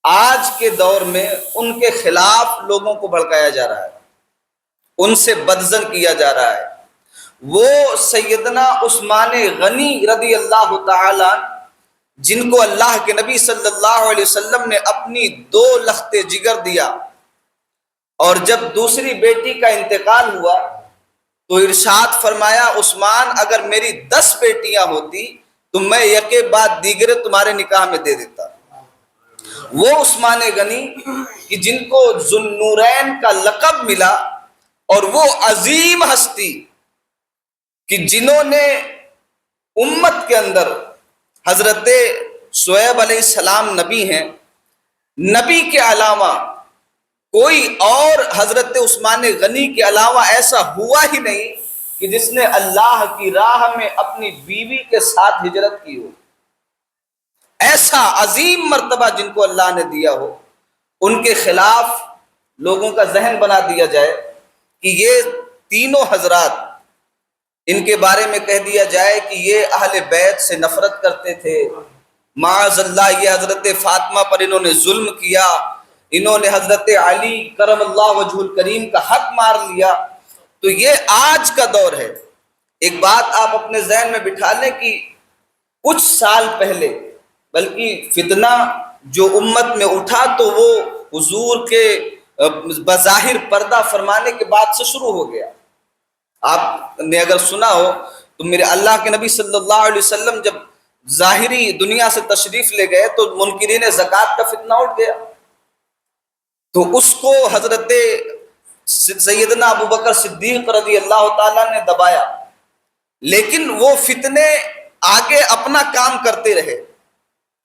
آج کے دور میں ان کے خلاف لوگوں کو بھڑکایا جا رہا ہے، ان سے بدزن کیا جا رہا ہے۔ وہ سیدنا عثمان غنی رضی اللہ تعالی جن کو اللہ کے نبی صلی اللہ علیہ وسلم نے اپنی 2 لخت جگر دیا، اور جب دوسری بیٹی کا انتقال ہوا تو ارشاد فرمایا عثمان اگر میری 10 بیٹیاں ہوتی تو میں یکے بعد دیگرے تمہارے نکاح میں دے دیتا۔ وہ عثمان غنی کہ جن کو ذوالنورین کا لقب ملا، اور وہ عظیم ہستی کہ جنہوں نے امت کے اندر حضرت شعیب علیہ السلام نبی ہیں، نبی کے علاوہ کوئی اور حضرت عثمان غنی کے علاوہ ایسا ہوا ہی نہیں کہ جس نے اللہ کی راہ میں اپنی بیوی کے ساتھ ہجرت کی ہو۔ ایسا عظیم مرتبہ جن کو اللہ نے دیا ہو، ان کے خلاف لوگوں کا ذہن بنا دیا جائے کہ یہ تینوں حضرات، ان کے بارے میں کہہ دیا جائے کہ یہ اہل بیت سے نفرت کرتے تھے، معاذ اللہ یہ حضرت فاطمہ پر انہوں نے ظلم کیا، انہوں نے حضرت علی کرم اللہ وجہ الکریم کا حق مار لیا، تو یہ آج کا دور ہے۔ ایک بات آپ اپنے ذہن میں بٹھا لیں کہ کچھ سال پہلے بلکہ فتنہ جو امت میں اٹھا تو وہ حضور کے بظاہر پردہ فرمانے کے بعد سے شروع ہو گیا۔ آپ نے اگر سنا ہو تو میرے اللہ کے نبی صلی اللہ علیہ وسلم جب ظاہری دنیا سے تشریف لے گئے تو منکرین زکوٰۃ کا فتنہ اٹھ گیا، تو اس کو حضرت سیدنا ابو بکر صدیق رضی اللہ تعالیٰ نے دبایا، لیکن وہ فتنے آگے اپنا کام کرتے رہے۔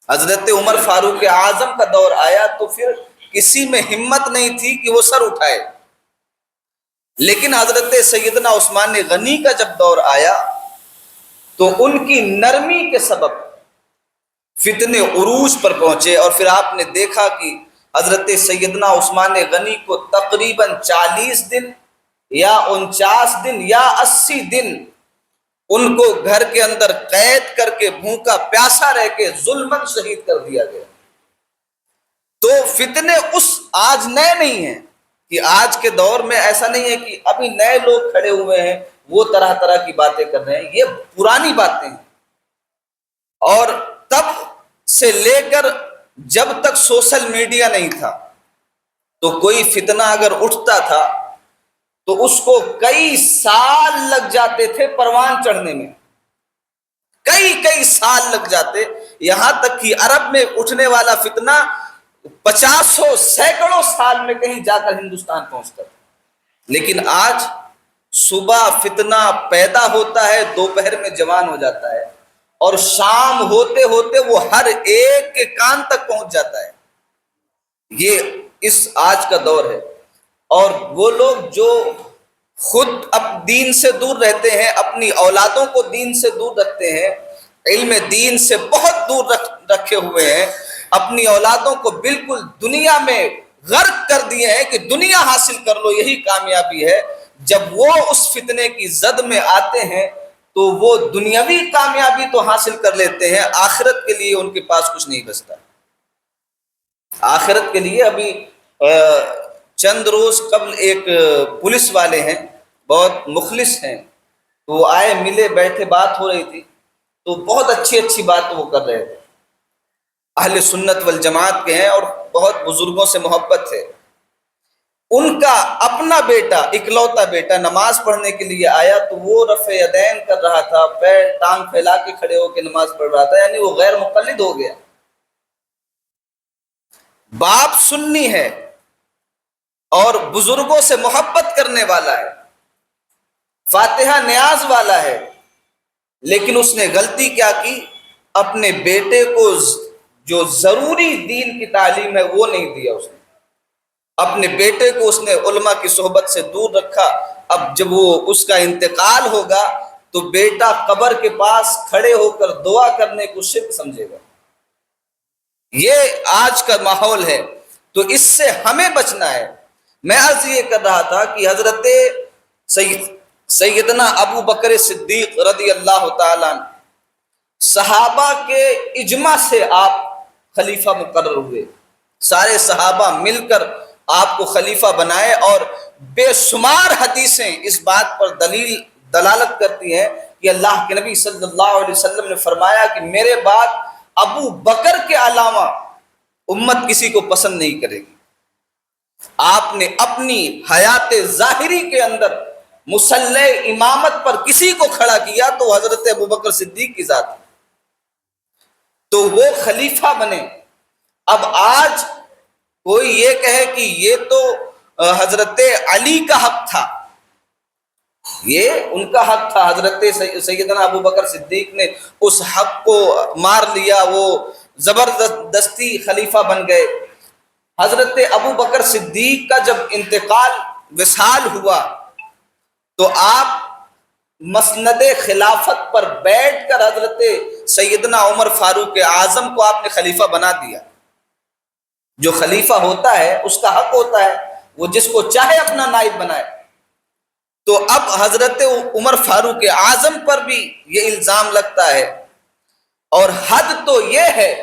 حضرت عمر فاروق اعظم کا دور آیا تو پھر کسی میں ہمت نہیں تھی کہ وہ سر اٹھائے، لیکن حضرت سیدنا عثمان غنی کا جب دور آیا تو ان کی نرمی کے سبب فتنے عروج پر پہنچے، اور پھر آپ نے دیکھا کہ حضرت سیدنا عثمان غنی کو تقریباً 40 دن یا 49 دن یا 80 دن ان کو گھر کے اندر قید کر کے بھوکا پیاسا رہ کے ظلماً شہید کر دیا گیا۔ تو فتنے آج نئے نہیں ہیں، کہ آج کے دور میں ایسا نہیں ہے کہ ابھی نئے لوگ کھڑے ہوئے ہیں وہ طرح طرح کی باتیں کر رہے ہیں، یہ پرانی باتیں ہیں۔ اور تب سے لے کر جب تک سوشل میڈیا نہیں تھا تو کوئی فتنہ اگر اٹھتا تھا تو اس کو کئی سال لگ جاتے تھے پروان چڑھنے میں، کئی سال لگ جاتے، یہاں تک کہ عرب میں اٹھنے والا فتنہ 50 سینکڑوں سال میں کہیں جا کر ہندوستان پہنچتا تھا۔ لیکن آج صبح فتنہ پیدا ہوتا ہے، دوپہر میں جوان ہو جاتا ہے، اور شام ہوتے ہوتے وہ ہر ایک کے کان تک پہنچ جاتا ہے۔ یہ اس آج کا دور ہے۔ اور وہ لوگ جو خود اب دین سے دور رہتے ہیں، اپنی اولادوں کو دین سے دور رکھتے ہیں، علم دین سے بہت دور رکھے ہوئے ہیں، اپنی اولادوں کو بالکل دنیا میں غرق کر دیے ہیں کہ دنیا حاصل کر لو یہی کامیابی ہے، جب وہ اس فتنے کی زد میں آتے ہیں تو وہ دنیاوی کامیابی تو حاصل کر لیتے ہیں، آخرت کے لیے ان کے پاس کچھ نہیں بچتا۔ آخرت کے لیے ابھی چند روز قبل ایک پولیس والے ہیں، بہت مخلص ہیں، تو وہ آئے، ملے، بیٹھے، بات ہو رہی تھی، تو بہت اچھی بات وہ کر رہے تھے، اہل سنت والجماعت کے ہیں اور بہت بزرگوں سے محبت ہے۔ ان کا اپنا بیٹا، اکلوتا بیٹا نماز پڑھنے کے لیے آیا تو وہ رفع یدین کر رہا تھا، پیر ٹانگ پھیلا کے کھڑے ہو کے نماز پڑھ رہا تھا، یعنی وہ غیر مقلد ہو گیا۔ باپ سنی ہے اور بزرگوں سے محبت کرنے والا ہے، فاتحہ نیاز والا ہے، لیکن اس نے غلطی کیا کی، اپنے بیٹے کو جو ضروری دین کی تعلیم ہے وہ نہیں دیا، اس نے اپنے بیٹے کو اس نے علماء کی صحبت سے دور رکھا۔ اب جب وہ اس کا انتقال ہوگا تو بیٹا قبر کے پاس کھڑے ہو کر دعا کرنے کو شرک سمجھے گا۔ یہ آج کا ماحول ہے، تو اس سے ہمیں بچنا ہے۔ میں عرض یہ کر رہا تھا کہ حضرت سیدنا ابو بکر صدیق رضی اللہ تعالیٰ عنہ، صحابہ کے اجماع سے آپ خلیفہ مقرر ہوئے، سارے صحابہ مل کر آپ کو خلیفہ بنائے، اور بے شمار حدیثیں اس بات پر دلالت کرتی ہیں کہ اللہ کے نبی صلی اللہ علیہ وسلم نے فرمایا کہ میرے بعد ابو بکر کے علاوہ امت کسی کو پسند نہیں کرے گی۔ آپ نے اپنی حیات ظاہری کے اندر مصلی امامت پر کسی کو کھڑا کیا تو حضرت ابوبکر صدیق کی ذات، تو وہ خلیفہ بنے۔ اب آج کوئی یہ کہے کہ یہ تو حضرت علی کا حق تھا، یہ ان کا حق تھا، حضرت سیدنا ابوبکر صدیق نے اس حق کو مار لیا، وہ زبردستی خلیفہ بن گئے۔ حضرت ابوبکر صدیق کا جب انتقال وصال ہوا تو آپ مسند خلافت پر بیٹھ کر حضرت سیدنا عمر فاروق اعظم کو آپ نے خلیفہ بنا دیا۔ جو خلیفہ ہوتا ہے اس کا حق ہوتا ہے وہ جس کو چاہے اپنا نائب بنائے، تو اب حضرت عمر فاروق اعظم پر بھی یہ الزام لگتا ہے، اور حد تو یہ ہے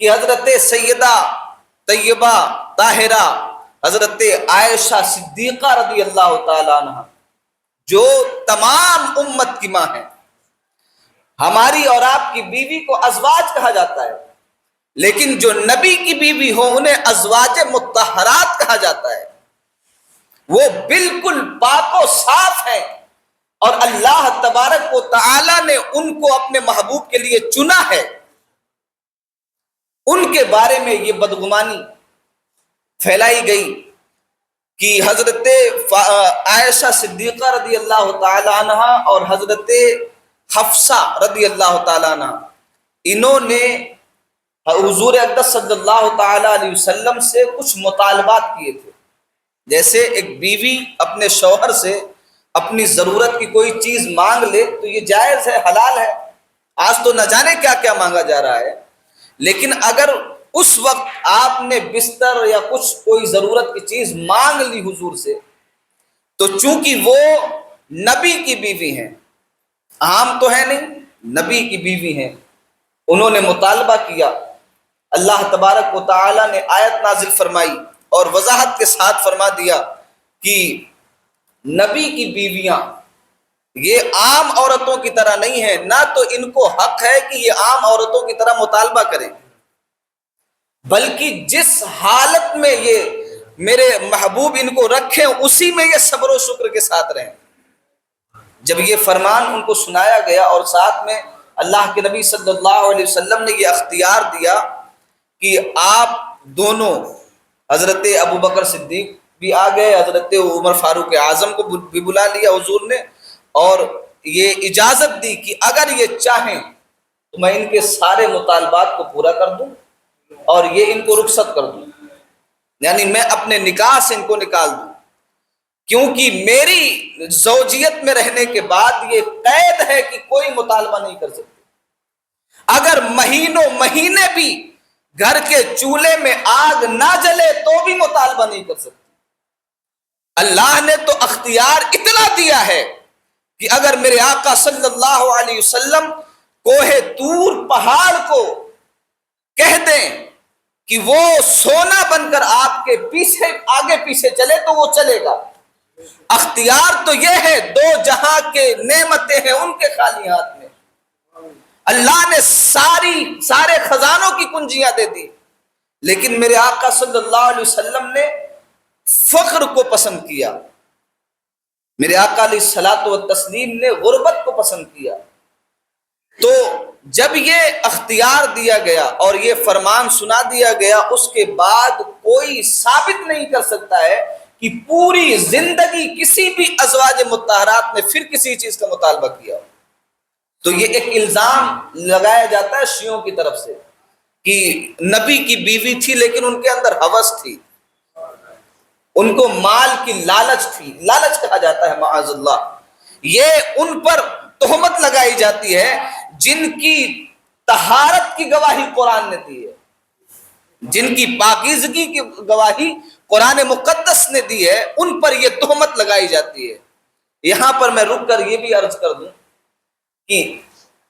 کہ حضرت سیدہ طیبہ طاہرہ حضرت عائشہ صدیقہ رضی اللہ تعالی عنہ، جو تمام امت کی ماں ہے، ہماری اور آپ کی بیوی کو ازواج کہا جاتا ہے، لیکن جو نبی کی بیوی ہو انہیں ازواج مطہرات کہا جاتا ہے، وہ بالکل پاک و صاف ہیں، اور اللہ تبارک و تعالی نے ان کو اپنے محبوب کے لیے چنا ہے۔ ان کے بارے میں یہ بدگمانی پھیلائی گئی کہ حضرت عائشہ صدیقہ رضی اللہ تعالی عنہ اور حضرت حفصہ رضی اللہ تعالی عنہ، انہوں نے حضور اقدس صلی اللہ تعالی علیہ وسلم سے کچھ مطالبات کیے تھے۔ جیسے ایک بیوی اپنے شوہر سے اپنی ضرورت کی کوئی چیز مانگ لے تو یہ جائز ہے، حلال ہے، آج تو نہ جانے کیا کیا مانگا جا رہا ہے، لیکن اگر اس وقت آپ نے بستر یا کچھ کوئی ضرورت کی چیز مانگ لی حضور سے، تو چونکہ وہ نبی کی بیوی ہیں، عام تو ہے نہیں، نبی کی بیوی ہیں، انہوں نے مطالبہ کیا۔ اللہ تبارک و تعالی نے آیت نازل فرمائی اور وضاحت کے ساتھ فرما دیا کہ نبی کی بیویاں یہ عام عورتوں کی طرح نہیں ہیں، نہ تو ان کو حق ہے کہ یہ عام عورتوں کی طرح مطالبہ کریں، بلکہ جس حالت میں یہ میرے محبوب ان کو رکھیں اسی میں یہ صبر و شکر کے ساتھ رہیں۔ جب یہ فرمان ان کو سنایا گیا اور ساتھ میں اللہ کے نبی صلی اللہ علیہ وسلم نے یہ اختیار دیا کہ آپ دونوں، حضرت ابوبکر صدیق بھی آ گئے، حضرت عمر فاروق اعظم کو بھی بلا لیا حضور نے، اور یہ اجازت دی کہ اگر یہ چاہیں تو میں ان کے سارے مطالبات کو پورا کر دوں اور یہ ان کو رخصت کر دوں، یعنی میں اپنے نکاح سے ان کو نکال دوں، کیونکہ میری زوجیت میں رہنے کے بعد یہ قید ہے کہ کوئی مطالبہ نہیں کر سکتے۔ اگر مہینوں مہینے بھی گھر کے چولہے میں آگ نہ جلے تو بھی مطالبہ نہیں کر سکتے۔ اللہ نے تو اختیار اتنا دیا ہے کہ اگر میرے آقا صلی اللہ علیہ وسلم کوہ طور پہاڑ کو کہہ دیں کہ وہ سونا بن کر آپ کے پیچھے آگے پیچھے چلے تو وہ چلے گا۔ اختیار تو یہ ہے، دو جہاں کے نعمتیں ہیں ان کے خالی ہاتھ میں، اللہ نے سارے خزانوں کی کنجیاں دے دی، لیکن میرے آقا صلی اللہ علیہ وسلم نے فقر کو پسند کیا، میرے آقا علیہ الصلوۃ والتسلیم نے غربت کو پسند کیا۔ تو جب یہ اختیار دیا گیا اور یہ فرمان سنا دیا گیا، اس کے بعد کوئی ثابت نہیں کر سکتا ہے کہ پوری زندگی کسی بھی ازواج مطہرات نے پھر کسی چیز کا مطالبہ کیا۔ تو یہ ایک الزام لگایا جاتا ہے شیعوں کی طرف سے کہ نبی کی بیوی تھی لیکن ان کے اندر ہوس تھی، ان کو مال کی لالچ تھی، لالچ کہا جاتا ہے معاذ اللہ۔ یہ ان پر تہمت لگائی جاتی ہے جن کی طہارت کی گواہی قرآن نے دی ہے، جن کی پاکیزگی کی گواہی قرآن مقدس نے دی ہے، ان پر یہ تہمت لگائی جاتی ہے۔ یہاں پر میں رک کر یہ بھی عرض کر دوں کہ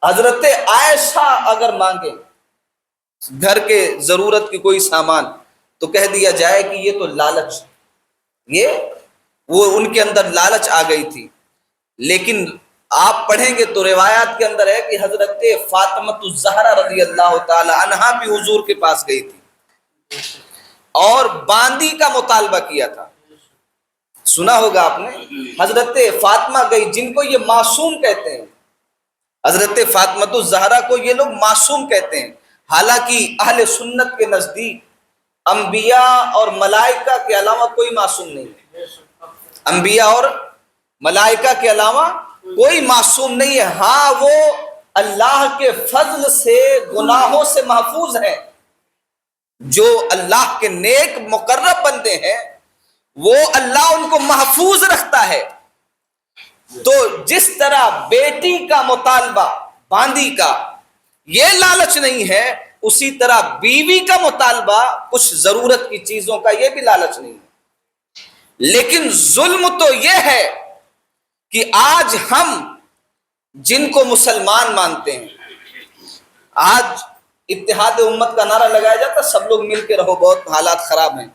حضرت عائشہ اگر مانگیں گھر کے ضرورت کی کوئی سامان، تو کہہ دیا جائے کہ یہ تو لالچ، یہ وہ ان کے اندر لالچ آ گئی تھی۔ لیکن آپ پڑھیں گے تو روایات کے اندر ہے کہ حضرت فاطمہ الزہرا رضی اللہ تعالی عنہا بھی حضور کے پاس گئی تھی اور باندی کا مطالبہ کیا تھا۔ سنا ہوگا آپ نے، حضرت فاطمہ گئی، جن کو یہ معصوم کہتے ہیں، حضرت فاطمہ الزہرا کو یہ لوگ معصوم کہتے ہیں، حالانکہ اہل سنت کے نزدیک انبیاء اور ملائکہ کے علاوہ کوئی معصوم نہیں ہے، انبیاء اور ملائکہ کے علاوہ کوئی معصوم نہیں ہے۔ ہاں وہ اللہ کے فضل سے گناہوں سے محفوظ ہیں، جو اللہ کے نیک مقرب بندے ہیں وہ اللہ ان کو محفوظ رکھتا ہے۔ تو جس طرح بیٹی کا مطالبہ باندی کا یہ لالچ نہیں ہے، اسی طرح بیوی کا مطالبہ کچھ ضرورت کی چیزوں کا یہ بھی لالچ نہیں ہے۔ لیکن ظلم تو یہ ہے کہ آج ہم جن کو مسلمان مانتے ہیں، آج اتحاد امت کا نعرہ لگایا جاتا، سب لوگ مل کے رہو، بہت حالات خراب ہیں،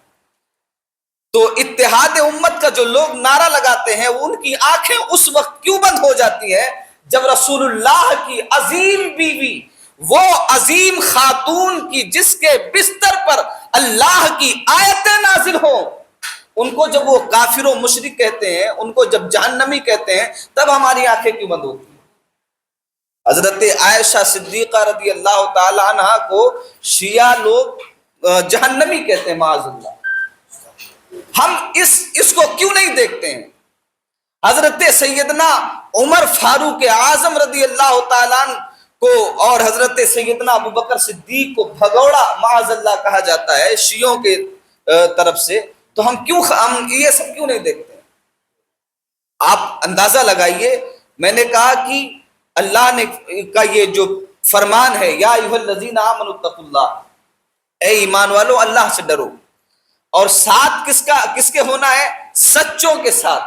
تو اتحاد امت کا جو لوگ نعرہ لگاتے ہیں ان کی آنکھیں اس وقت کیوں بند ہو جاتی ہیں جب رسول اللہ کی عظیم بیوی، وہ عظیم خاتون کی جس کے بستر پر اللہ کی آیتیں نازل ہوں، ان کو جب وہ کافر و مشرک کہتے ہیں، ان کو جب جہنمی کہتے ہیں، تب ہماری آنکھیں کیوں بند ہوتی ہیں؟ حضرت عائشہ صدیقہ رضی اللہ تعالی عنہ کو شیعہ لوگ جہنمی کہتے ہیں، معاذ اللہ۔ ہم اس کو کیوں نہیں دیکھتے ہیں؟ حضرت سیدنا عمر فاروق اعظم رضی اللہ تعالیٰ عنہ کو اور حضرت سیدنا ابو بکر صدیق کو بھگوڑا معاذ اللہ کہا جاتا ہے شیعوں کے طرف سے، تو ہم یہ سب کیوں نہیں دیکھتے ہیں؟ آپ اندازہ لگائیے، میں نے کہا کہ اللہ نے کا یہ جو فرمان ہے، یا ایھا الذین آمنوا اتقوا اللہ، اے ایمان والو اللہ سے ڈرو، اور ساتھ کس کے ہونا ہے؟ سچوں کے ساتھ۔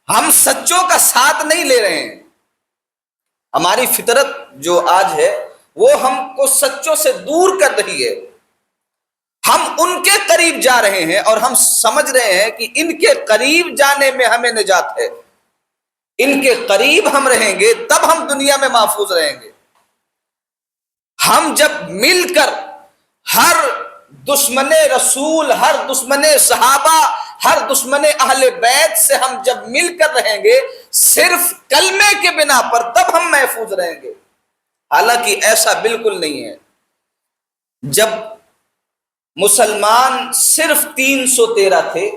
ہم سچوں کا ساتھ نہیں لے رہے ہیں، ہماری فطرت جو آج ہے وہ ہم کو سچوں سے دور کر رہی ہے، ہم ان کے قریب جا رہے ہیں اور ہم سمجھ رہے ہیں کہ ان کے قریب جانے میں ہمیں نجات ہے، ان کے قریب ہم رہیں گے تب ہم دنیا میں محفوظ رہیں گے۔ ہم جب مل کر ہر دشمن رسول، ہر دشمن صحابہ، ہر دشمن اہل بیت سے ہم جب مل کر رہیں گے صرف کلمے کے بنا پر، تب ہم محفوظ رہیں گے۔ حالانکہ ایسا بالکل نہیں ہے۔ جب مسلمان صرف 313 تھے،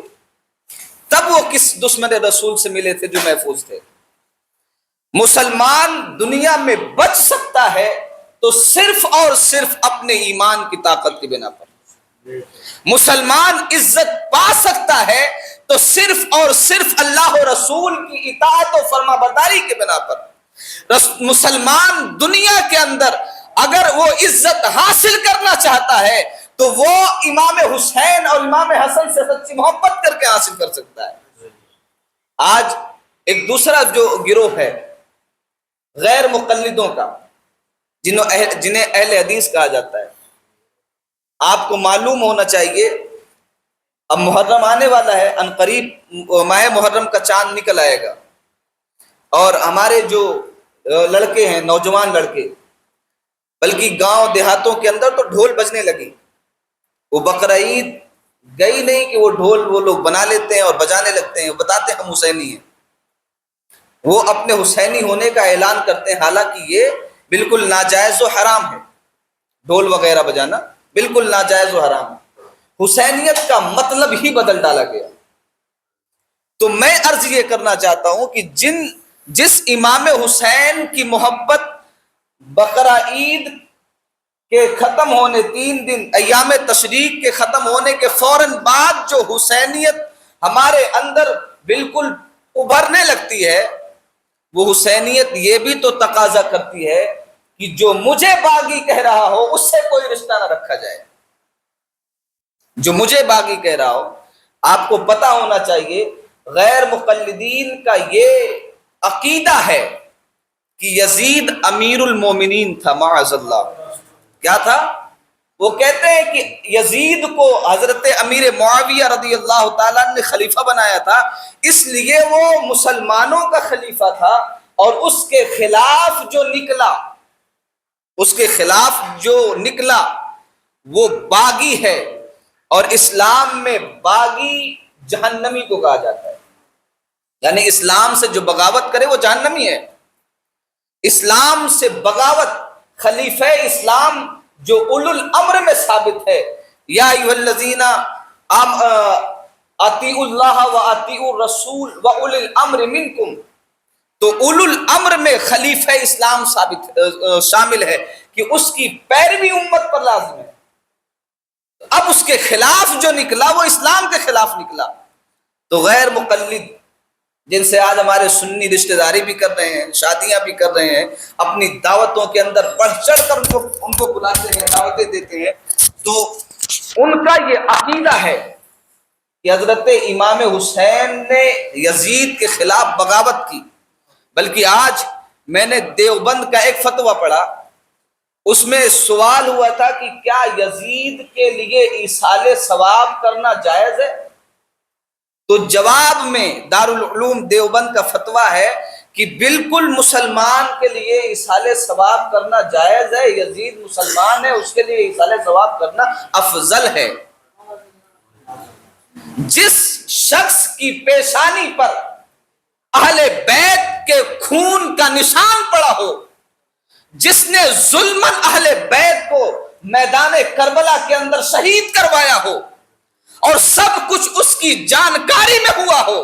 تب وہ کس دشمن رسول سے ملے تھے جو محفوظ تھے؟ مسلمان دنیا میں بچ سکتا ہے تو صرف اور صرف اپنے ایمان کی طاقت کی بنا پر، مسلمان عزت پا سکتا ہے تو صرف اور صرف اللہ و رسول کی اطاعت و فرما برداری کے بنا پر۔ مسلمان دنیا کے اندر اگر وہ عزت حاصل کرنا چاہتا ہے تو وہ امام حسین اور امام حسن سے سچی محبت کر کے حاصل کر سکتا ہے۔ آج ایک دوسرا جو گروہ ہے غیر مقلدوں کا، جنہیں اہل حدیث کہا جاتا ہے، آپ کو معلوم ہونا چاہیے، اب محرم آنے والا ہے، ان قریب ماہ محرم کا چاند نکل آئے گا، اور ہمارے جو لڑکے ہیں، نوجوان لڑکے، بلکہ گاؤں دیہاتوں کے اندر تو ڈھول بجنے لگی۔ وہ بقرعید گئی نہیں کہ وہ ڈھول وہ لوگ بنا لیتے ہیں اور بجانے لگتے ہیں، وہ بتاتے ہیں ہم حسینی ہیں، وہ اپنے حسینی ہونے کا اعلان کرتے ہیں، حالانکہ یہ بالکل ناجائز و حرام ہے، ڈھول وغیرہ بجانا بالکل ناجائز و حرام ہے۔ حسینیت کا مطلب ہی بدل ڈالا گیا۔ تو میں عرض یہ کرنا چاہتا ہوں کہ جس امام حسین کی محبت بقرہ عید کے ختم ہونے 3 دن ایام تشریق کے ختم ہونے کے فوراً بعد جو حسینیت ہمارے اندر بالکل ابھرنے لگتی ہے، وہ حسینیت یہ بھی تو تقاضا کرتی ہے کہ جو مجھے باغی کہہ رہا ہو اس سے کوئی رشتہ نہ رکھا جائے۔ جو مجھے باغی کہہ رہا ہو، آپ کو پتا ہونا چاہیے غیر مقلدین کا یہ عقیدہ ہے کہ یزید امیر المومنین تھا، معاذ اللہ، کیا تھا؟ وہ کہتے ہیں کہ یزید کو حضرت امیر معاویہ رضی اللہ تعالیٰ نے خلیفہ بنایا تھا، اس لیے وہ مسلمانوں کا خلیفہ تھا، اور اس کے خلاف جو نکلا وہ باغی ہے، اور اسلام میں باغی جہنمی کو کہا جاتا ہے، یعنی اسلام سے جو بغاوت کرے وہ جہنمی ہے۔ اسلام سے بغاوت، خلیفہ اسلام جو اولو الامر میں ثابت ہے، یا ایھا الذین اطیعوا اللہ و اطیعوا الرسول و اولی الامر منکم، تو اولو الامر میں خلیفہ اسلام شامل ہے کہ اس کی پیروی امت پر لازم ہے۔ اب اس کے خلاف جو نکلا وہ اسلام کے خلاف نکلا، تو غیر مقلد جن سے آج ہمارے سنی رشتہ داری بھی کر رہے ہیں، شادیاں بھی کر رہے ہیں، اپنی دعوتوں کے اندر بڑھ چڑھ کر ان کو بلاتے ہیں، دعوتیں دیتے ہیں، تو ان کا یہ عقیدہ ہے کہ حضرت امام حسین نے یزید کے خلاف بغاوت کی۔ بلکہ آج میں نے دیوبند کا ایک فتویٰ پڑھا، اس میں سوال ہوا تھا کہ کیا یزید کے لیے ایصال ثواب کرنا جائز ہے؟ تو جواب میں دارالعلوم دیوبند کا فتویٰ ہے کہ بالکل مسلمان کے لیے ایصال ثواب کرنا جائز ہے، یزید مسلمان ہے، اس کے لیے ایصال ثواب کرنا افضل ہے۔ جس شخص کی پیشانی پر اہل بیت کے خون کا نشان پڑا ہو، جس نے ظلماً اہل بیت کو میدان کربلا کے اندر شہید کروایا ہو اور سب کچھ اس کی جانکاری میں ہوا ہو،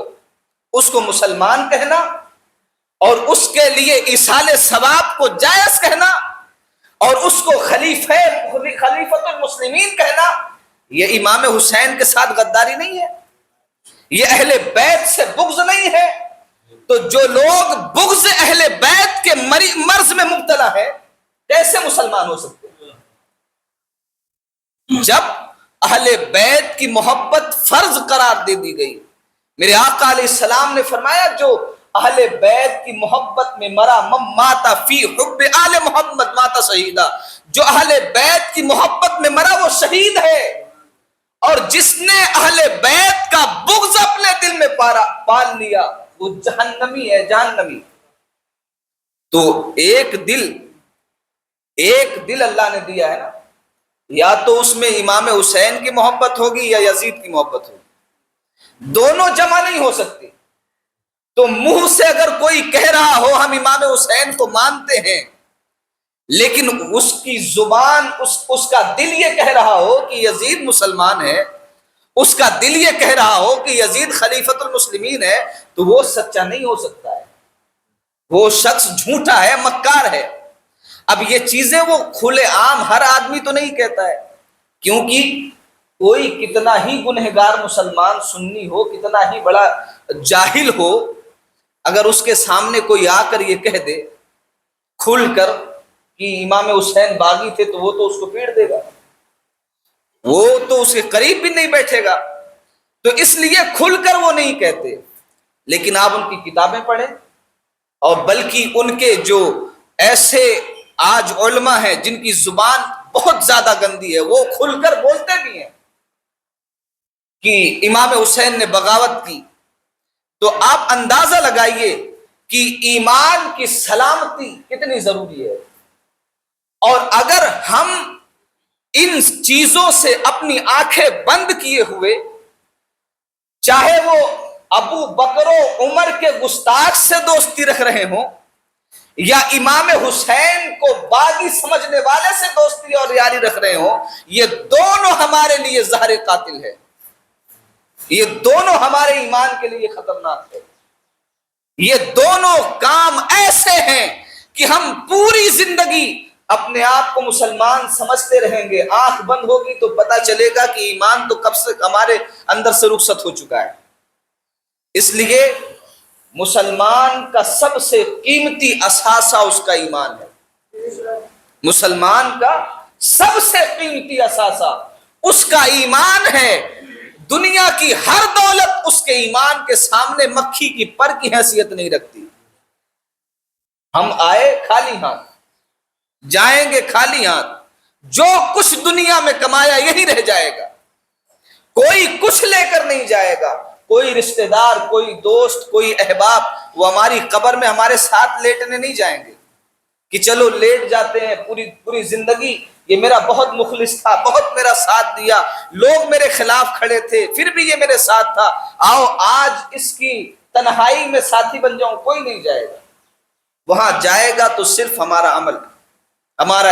اس کو مسلمان کہنا اور اس کے لیے ایصال ثواب کو جائز کہنا اور اس کو خلیفۃ المسلمین کہنا، یہ امام حسین کے ساتھ غداری نہیں ہے، یہ اہل بیت سے بغض نہیں ہے۔ تو جو لوگ بغض اہل بیت کے مرض میں مبتلا ہے، کیسے مسلمان ہو سکتے ہیں؟ جب اہل بیت کی محبت فرض قرار دے دی گئی، میرے آقا علیہ السلام نے فرمایا جو اہل بیت کی محبت میں مرا، من مات فی حب آل محمد مات شہیدا، جو اہل بیت کی محبت میں مرا وہ شہید ہے، اور جس نے اہل بیت کا بغض اپنے دل میں پال لیا وہ جہنمی ہے، جہنمی۔ تو ایک دل اللہ نے دیا ہے نا، یا تو اس میں امام حسین کی محبت ہوگی یا یزید کی محبت ہوگی، دونوں جمع نہیں ہو سکتی۔ تو منہ سے اگر کوئی کہہ رہا ہو ہم امام حسین کو مانتے ہیں، لیکن اس کی زبان اس کا دل یہ کہہ رہا ہو کہ یزید مسلمان ہے، اس کا دل یہ کہہ رہا ہو کہ یزید خلیفۃ المسلمین ہے، تو وہ سچا نہیں ہو سکتا ہے، وہ شخص جھوٹا ہے، مکار ہے۔ اب یہ چیزیں وہ کھلے عام ہر آدمی تو نہیں کہتا ہے، کیونکہ کوئی کتنا ہی گنہگار مسلمان سنی ہو، کتنا ہی بڑا جاہل ہو، اگر اس کے سامنے کوئی آ کر یہ کہہ دے کھل کر کہ امام حسین باغی تھے، تو وہ تو اس کو پیڑ دے گا، وہ تو اس کے قریب بھی نہیں بیٹھے گا، تو اس لیے کھل کر وہ نہیں کہتے۔ لیکن آپ ان کی کتابیں پڑھیں، اور بلکہ ان کے جو ایسے آج علماء ہیں جن کی زبان بہت زیادہ گندی ہے، وہ کھل کر بولتے بھی ہیں کہ امام حسین نے بغاوت کی، تو آپ اندازہ لگائیے کہ ایمان کی سلامتی کتنی ضروری ہے۔ اور اگر ہم ان چیزوں سے اپنی آنکھیں بند کیے ہوئے، چاہے وہ ابو بکر و عمر کے گستاخ سے دوستی رکھ رہے ہوں، یا امام حسین کو باغی سمجھنے والے سے دوستی اور یاری رکھ رہے ہوں، یہ دونوں ہمارے لیے زہر قاتل ہے، یہ دونوں ہمارے ایمان کے لیے خطرناک ہے۔ یہ دونوں کام ایسے ہیں کہ ہم پوری زندگی اپنے آپ کو مسلمان سمجھتے رہیں گے، آنکھ بند ہوگی تو پتہ چلے گا کہ ایمان تو کب سے ہمارے اندر سے رخصت ہو چکا ہے۔ اس لیے مسلمان کا سب سے قیمتی اثاثہ اس کا ایمان ہے، مسلمان کا سب سے قیمتی اثاثہ اس کا ایمان ہے۔ دنیا کی ہر دولت اس کے ایمان کے سامنے مکھی کی پر کی حیثیت نہیں رکھتی۔ ہم آئے خالی ہاتھ، جائیں گے خالی ہاتھ، جو کچھ دنیا میں کمایا یہی رہ جائے گا، کوئی کچھ لے کر نہیں جائے گا، کوئی رشتہ دار، کوئی دوست، کوئی احباب وہ ہماری قبر میں ہمارے ساتھ لیٹنے نہیں جائیں گے کہ چلو لیٹ جاتے ہیں، پوری زندگی یہ میرا بہت مخلص تھا، بہت میرا ساتھ دیا، لوگ میرے خلاف کھڑے تھے پھر بھی یہ میرے ساتھ تھا، آؤ آج اس کی تنہائی میں ساتھی بن جاؤں، کوئی نہیں جائے گا۔ وہاں جائے گا تو صرف ہمارا عمل، ہمارا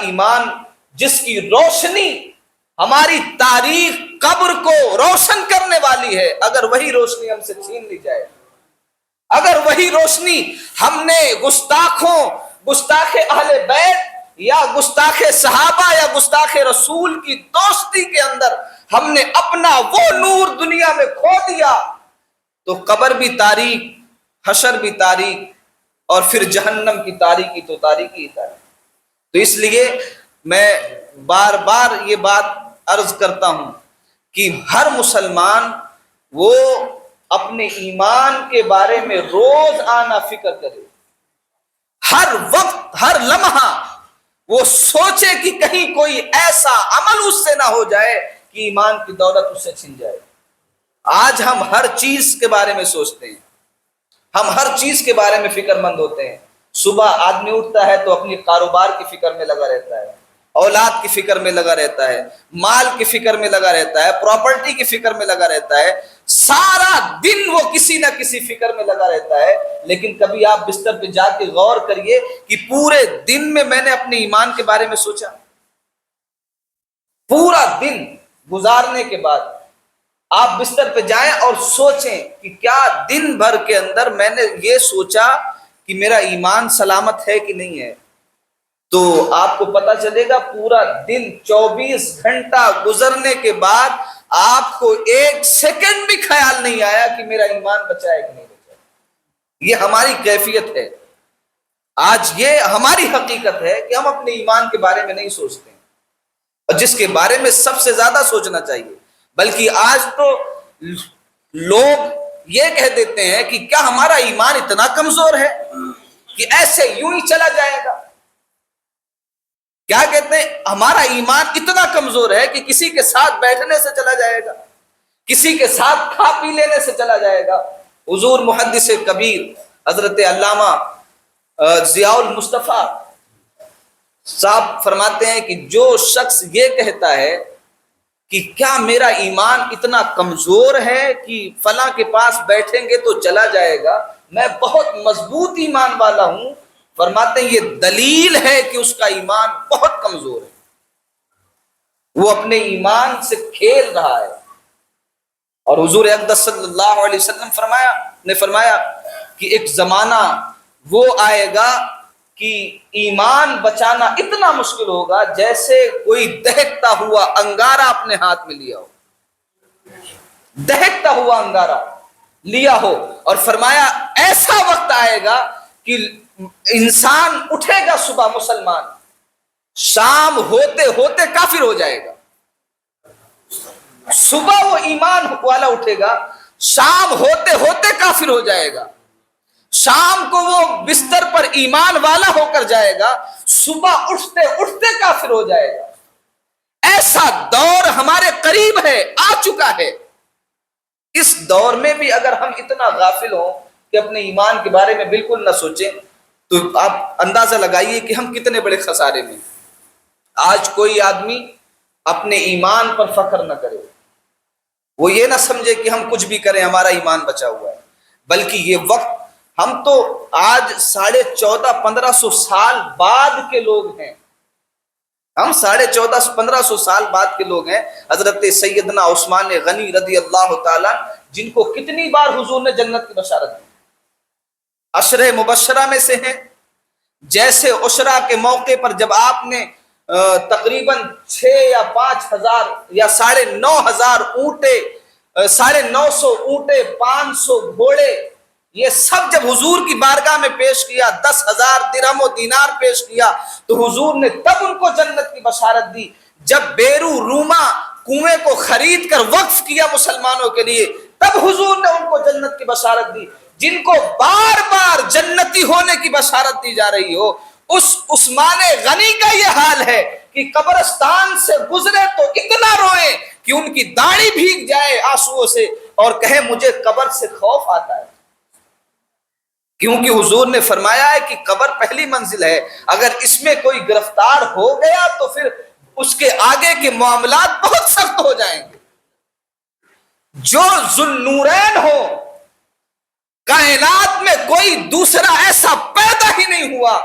ایمان جس کی روشنی ہماری تاریخ قبر کو روشن کرنے والی ہے، اگر وہی روشنی ہم سے چھین لی جائے، اگر وہی روشنی ہم نے گستاخ اہل بیت یا گستاخ صحابہ یا گستاخ رسول کی دوستی کے اندر ہم نے اپنا وہ نور دنیا میں کھو دیا تو قبر بھی تاریک، حشر بھی تاریک، اور پھر جہنم کی تاریکی تو تاریکی ہی تاریک۔ تو اس لیے میں بار بار یہ بات عرض کرتا ہوں کہ ہر مسلمان وہ اپنے ایمان کے بارے میں روز آنا فکر کرے، ہر وقت ہر لمحہ وہ سوچے کہ کہیں کوئی ایسا عمل اس سے نہ ہو جائے کہ ایمان کی دولت اس سے چھن جائے۔ آج ہم ہر چیز کے بارے میں سوچتے ہیں، ہم ہر چیز کے بارے میں فکر مند ہوتے ہیں۔ صبح آدمی اٹھتا ہے تو اپنی کاروبار کی فکر میں لگا رہتا ہے، اولاد کی فکر میں لگا رہتا ہے، مال کی فکر میں لگا رہتا ہے، پراپرٹی کی فکر میں لگا رہتا ہے، سارا دن وہ کسی نہ کسی فکر میں لگا رہتا ہے۔ لیکن کبھی آپ بستر پہ جا کے غور کریے کہ پورے دن میں میں نے اپنے ایمان کے بارے میں سوچا؟ پورا دن گزارنے کے بعد آپ بستر پہ جائیں اور سوچیں کہ کیا دن بھر کے اندر میں نے یہ سوچا کہ میرا ایمان سلامت ہے کہ نہیں ہے، تو آپ کو پتا چلے گا پورا دن 24 گھنٹہ گزرنے کے بعد آپ کو ایک سیکنڈ بھی خیال نہیں آیا کہ میرا ایمان بچا ہے کہ نہیں بچا ہے۔ یہ ہماری کیفیت ہے، آج یہ ہماری حقیقت ہے کہ ہم اپنے ایمان کے بارے میں نہیں سوچتے ہیں، اور جس کے بارے میں سب سے زیادہ سوچنا چاہیے۔ بلکہ آج تو لوگ یہ کہہ دیتے ہیں کہ کیا ہمارا ایمان اتنا کمزور ہے کہ ایسے یوں ہی چلا جائے گا؟ کیا کہتے ہیں؟ ہمارا ایمان اتنا کمزور ہے کہ کسی کے ساتھ بیٹھنے سے چلا جائے گا، کسی کے ساتھ کھا پی لینے سے چلا جائے گا۔ حضور محدث کبیر حضرت علامہ ضیاء المصطفیٰ صاحب فرماتے ہیں کہ جو شخص یہ کہتا ہے کہ کیا میرا ایمان اتنا کمزور ہے کہ فلاں کے پاس بیٹھیں گے تو چلا جائے گا، میں بہت مضبوط ایمان والا ہوں، فرماتے ہیں یہ دلیل ہے کہ اس کا ایمان بہت کمزور ہے، وہ اپنے ایمان سے کھیل رہا ہے۔ اور حضور اقدس صلی اللہ علیہ وسلم نے فرمایا کہ ایک زمانہ وہ آئے گا کہ ایمان بچانا اتنا مشکل ہوگا جیسے کوئی دہکتا ہوا انگارہ اپنے ہاتھ میں لیا ہو، دہکتا ہوا انگارہ لیا ہو، اور فرمایا ایسا وقت آئے گا کہ انسان اٹھے گا صبح مسلمان، شام ہوتے ہوتے کافر ہو جائے گا۔ صبح وہ ایمان والا اٹھے گا، شام ہوتے ہوتے کافر ہو جائے گا، شام کو وہ بستر پر ایمان والا ہو کر جائے گا، صبح اٹھتے اٹھتے کافر ہو جائے گا۔ ایسا دور ہمارے قریب ہے، آ چکا ہے۔ اس دور میں بھی اگر ہم اتنا غافل ہوں کہ اپنے ایمان کے بارے میں بالکل نہ سوچیں تو آپ اندازہ لگائیے کہ ہم کتنے بڑے خسارے میں۔ آج کوئی آدمی اپنے ایمان پر فخر نہ کرے، وہ یہ نہ سمجھے کہ ہم کچھ بھی کریں ہمارا ایمان بچا ہوا ہے، بلکہ یہ وقت ہم تو آج 1450-1500 سال بعد کے لوگ ہیں، ہم 1450-1500 سال بعد کے لوگ ہیں۔ حضرت سیدنا عثمان غنی رضی اللہ تعالیٰ جن کو کتنی بار حضور نے جنت کی بشارت دی، عشرہ مبشرہ میں سے ہیں۔ جیسے عشرہ کے موقع پر جب آپ نے تقریباً 6 یا 5,000 یا 9,500 اونٹے، 950 اونٹے، 500 گھوڑے، یہ سب جب حضور کی بارگاہ میں پیش کیا، 10,000 درہم و دینار پیش کیا، تو حضور نے تب ان کو جنت کی بشارت دی۔ جب بیرو روما کنویں کو خرید کر وقف کیا مسلمانوں کے لیے، تب حضور نے ان کو جنت کی بشارت دی۔ جن کو بار بار جنتی ہونے کی بشارت دی جا رہی ہو، اس عثمان غنی کا یہ حال ہے کہ قبرستان سے گزرے تو اتنا روئے کہ ان کی داڑھی بھیگ جائے آنسوؤں سے اور کہے مجھے قبر سے خوف آتا ہے، کیونکہ حضور نے فرمایا ہے کہ قبر پہلی منزل ہے، اگر اس میں کوئی گرفتار ہو گیا تو پھر اس کے آگے کے معاملات بہت سخت ہو جائیں گے۔ جو ذوالنورین ہو، کائنات میں کوئی دوسرا ایسا پیدا ہی نہیں ہوا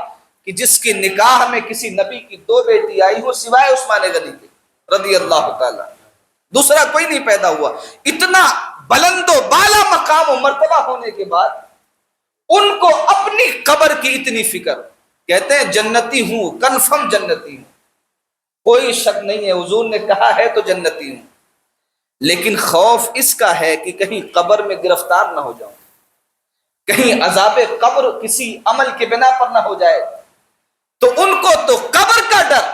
کہ جس کی نکاح میں کسی نبی کی 2 بیٹی آئی ہو سوائے عثمان غنی کے رضی اللہ تعالی، دوسرا کوئی نہیں پیدا ہوا۔ اتنا بلند و بالا مقام و مرتبہ ہونے کے بعد ان کو اپنی قبر کی اتنی فکر، کہتے ہیں جنتی ہوں، کنفرم جنتی ہوں، کوئی شک نہیں ہے، حضور نے کہا ہے تو جنتی ہوں، لیکن خوف اس کا ہے کہ کہیں قبر میں گرفتار نہ ہو جاؤں، کہیں عذاب قبر کسی عمل کے بنا پر نہ ہو جائے، تو ان کو تو قبر کا ڈر،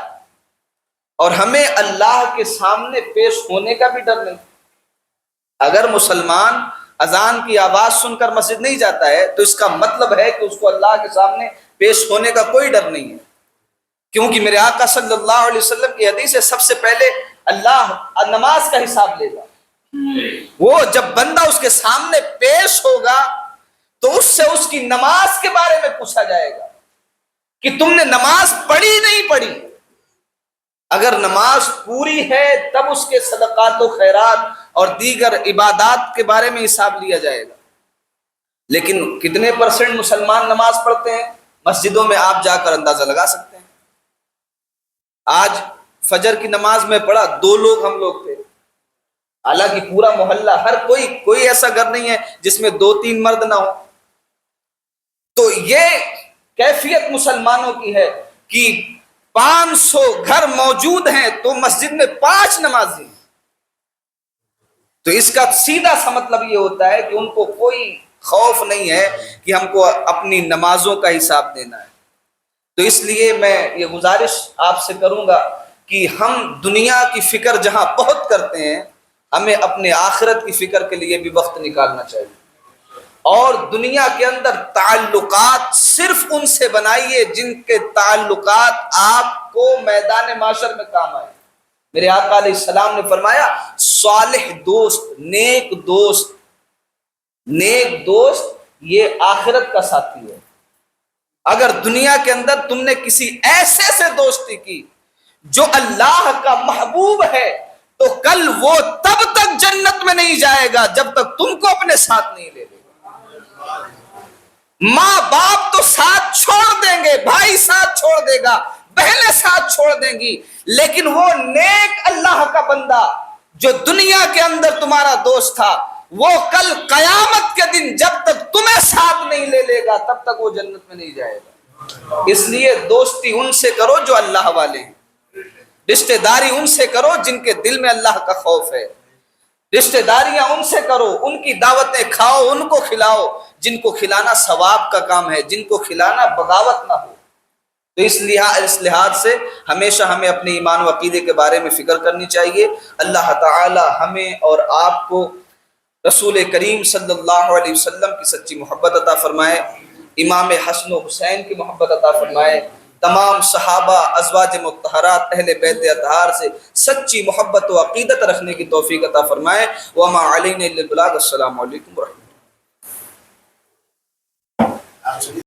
اور ہمیں اللہ کے سامنے پیش ہونے کا بھی ڈر نہیں۔ اگر مسلمان اذان کی آواز سن کر مسجد نہیں جاتا ہے تو اس کا مطلب ہے کہ اس کو اللہ کے سامنے پیش ہونے کا کوئی ڈر نہیں ہے، کیونکہ میرے آقا صلی اللہ علیہ وسلم کی حدیث ہے سب سے پہلے اللہ نماز کا حساب لے گا، وہ جب بندہ اس کے سامنے پیش ہوگا تو اس سے اس کی نماز کے بارے میں پوچھا جائے گا کہ تم نے نماز پڑھی نہیں پڑھی، اگر نماز پوری ہے تب اس کے صدقات و خیرات اور دیگر عبادات کے بارے میں حساب لیا جائے گا۔ لیکن کتنے % مسلمان نماز پڑھتے ہیں؟ مسجدوں میں آپ جا کر اندازہ لگا سکتے ہیں۔ آج فجر کی نماز میں پڑھا 2 لوگ ہم لوگ تھے، حالانکہ پورا محلہ ہر کوئی ایسا گھر نہیں ہے جس میں 2-3 مرد نہ ہو۔ تو یہ کیفیت مسلمانوں کی ہے کہ 500 گھر موجود ہیں تو مسجد میں 5 نمازی، تو اس کا سیدھا سا مطلب یہ ہوتا ہے کہ ان کو کوئی خوف نہیں ہے کہ ہم کو اپنی نمازوں کا حساب دینا ہے۔ تو اس لیے میں یہ گزارش آپ سے کروں گا کہ ہم دنیا کی فکر جہاں بہت کرتے ہیں، ہمیں اپنے آخرت کی فکر کے لیے بھی وقت نکالنا چاہیے، اور دنیا کے اندر تعلقات صرف ان سے بنائیے جن کے تعلقات آپ کو میدان معاشر میں کام آئے۔ میرے آقا علیہ السلام نے فرمایا صالح دوست، نیک دوست یہ آخرت کا ساتھی ہے۔ اگر دنیا کے اندر تم نے کسی ایسے سے دوستی کی جو اللہ کا محبوب ہے تو کل وہ تب تک جنت میں نہیں جائے گا جب تک تم کو اپنے ساتھ نہیں لے لے گا۔ ماں باپ تو ساتھ چھوڑ دیں گے، بھائی ساتھ چھوڑ دے گا، بہنیں ساتھ چھوڑ دیں گی، لیکن وہ نیک اللہ کا بندہ جو دنیا کے اندر تمہارا دوست تھا، وہ کل قیامت کے دن جب تک تمہیں ساتھ نہیں لے لے گا تب تک وہ جنت میں نہیں جائے گا۔ اس لیے دوستی ان سے کرو جو اللہ والے ہیں، رشتہ داری ان سے کرو جن کے دل میں اللہ کا خوف ہے، رشتہ داریاں ان سے کرو، ان کی دعوتیں کھاؤ، ان کو کھلاؤ جن کو کھلانا ثواب کا کام ہے، جن کو کھلانا بغاوت نہ ہو۔ تو اس لحاظ سے ہمیشہ ہمیں اپنے ایمان و عقیدے کے بارے میں فکر کرنی چاہیے۔ اللہ تعالی ہمیں اور آپ کو رسول کریم صلی اللہ علیہ وسلم کی سچی محبت عطا فرمائے، امام حسن و حسین کی محبت عطا فرمائے، تمام صحابہ، ازواج مطہرات، اہل بیت اطہار سے سچی محبت و عقیدت رکھنے کی توفیق عطا فرمائے۔ وما علینا الا البلاغ۔ السلام علیکم ورحمۃ اللہ۔